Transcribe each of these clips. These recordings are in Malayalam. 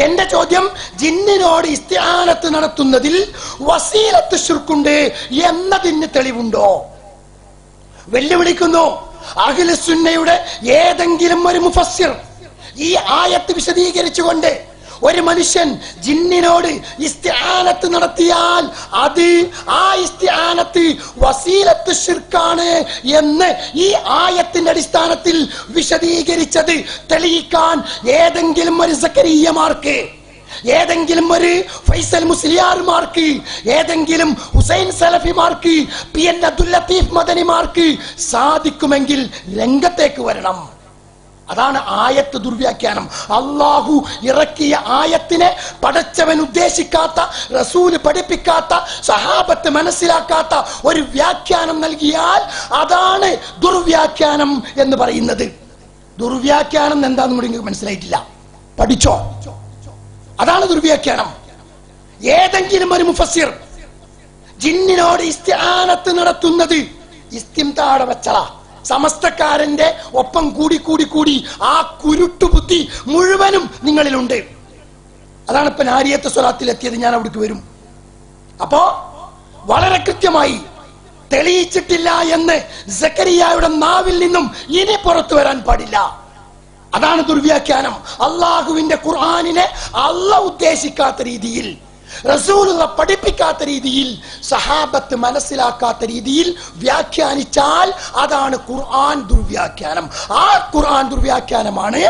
എന്റെ ചോദ്യം ജിന്നിനോട് ഇസ്തിആനത്ത് നടത്തുന്നതിൽ വസീലത്ത് ശിർക്കുണ്ട് എന്നതിന് തെളിവുണ്ടോ? വെല്ലുവിളിക്കുന്നു. അഹ്ലു സുന്നയുടെ ഏതെങ്കിലും ഒരു മുഫസ്സിർ ഈ ആയത്ത് വിശദീകരിച്ചുകൊണ്ട് ഒരു മനുഷ്യൻ ജിന്നിനോട് ഇസ്തിആനത്ത് നടത്തിയാൽ അത് ആ ഇസ്തിആനത്ത് വസീലത്ത് ശിർക്കാണ് എന്ന് ഈ ആയത്തിന്റെ അടിസ്ഥാനത്തിൽ വിശദീകരിച്ചത് തെളിയിക്കാൻ ഏതെങ്കിലും ഒരു സക്കരിയമാർക്ക്, ഏതെങ്കിലും ഒരു ഫൈസൽ മുസ്ലിയാർമാർക്ക്, ഏതെങ്കിലും ഹുസൈൻ സലഫിമാർക്ക്, പി.എൻ. അബ്ദുൽ ലത്തീഫ് മദനിമാർക്ക് സാധിക്കുമെങ്കിൽ രംഗത്തേക്ക് വരണം. അതാണ് ആയത്ത് ദുർവ്യാഖ്യാനം. അള്ളാഹു ഇറക്കിയ ആയത്തിനെ പടച്ചവൻ ഉദ്ദേശിക്കാത്ത, റസൂല് പഠിപ്പിക്കാത്ത, സഹാബത്ത് മനസ്സിലാക്കാത്ത ഒരു വ്യാഖ്യാനം നൽകിയാൽ അതാണ് ദുർവ്യാഖ്യാനം എന്ന് പറയുന്നത്. ദുർവ്യാഖ്യാനം എന്താണെന്ന് കൂടി നിങ്ങൾക്ക് മനസ്സിലായിട്ടില്ല, പഠിച്ചോ. അതാണ് ദുർവ്യാഖ്യാനം. ഏതെങ്കിലും ഒരു മുഫസ്സിർ ജിന്നിനോട് ഇസ്തിആനത്ത് നടത്തുന്നത് ഇസ്തിംതാട വെച്ചള സമസ്തക്കാരന്റെ ഒപ്പം കൂടി ആ കുരുട്ടുബുദ്ധി മുഴുവനും നിങ്ങളിലുണ്ട്. അതാണ് ഇപ്പൊ നാരിയത്ത് സ്വലാത്തിൽ എത്തിയത്. ഞാൻ അവിടേക്ക് വരും. അപ്പോ വളരെ കൃത്യമായി തെളിയിച്ചിട്ടില്ല എന്ന് സക്കരിയായുടെ നാവിൽ നിന്നും ഇനി പുറത്തു വരാൻ പാടില്ല. അതാണ് ദുർവ്യാഖ്യാനം. അള്ളാഹുവിന്റെ ഖുർആനിനെ അള്ളാഹ് ഉദ്ദേശിക്കാത്ത രീതിയിൽ, റസൂലുള്ളാഹി പഠിപ്പിക്കാത്ത രീതിയിൽ, സഹാബത്ത് മനസ്സിലാക്കാത്ത രീതിയിൽ വ്യാഖ്യാനിച്ചാൽ അതാണ് ഖുർആൻ ദുർവ്യാഖ്യാനം. ആ ഖുർആൻ ദുർവ്യാഖ്യാനമാണ്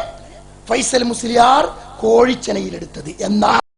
ഫൈസൽ മുസ്ലിയാർ കോഴിച്ചനയിലെടുത്തത്. എന്നാൽ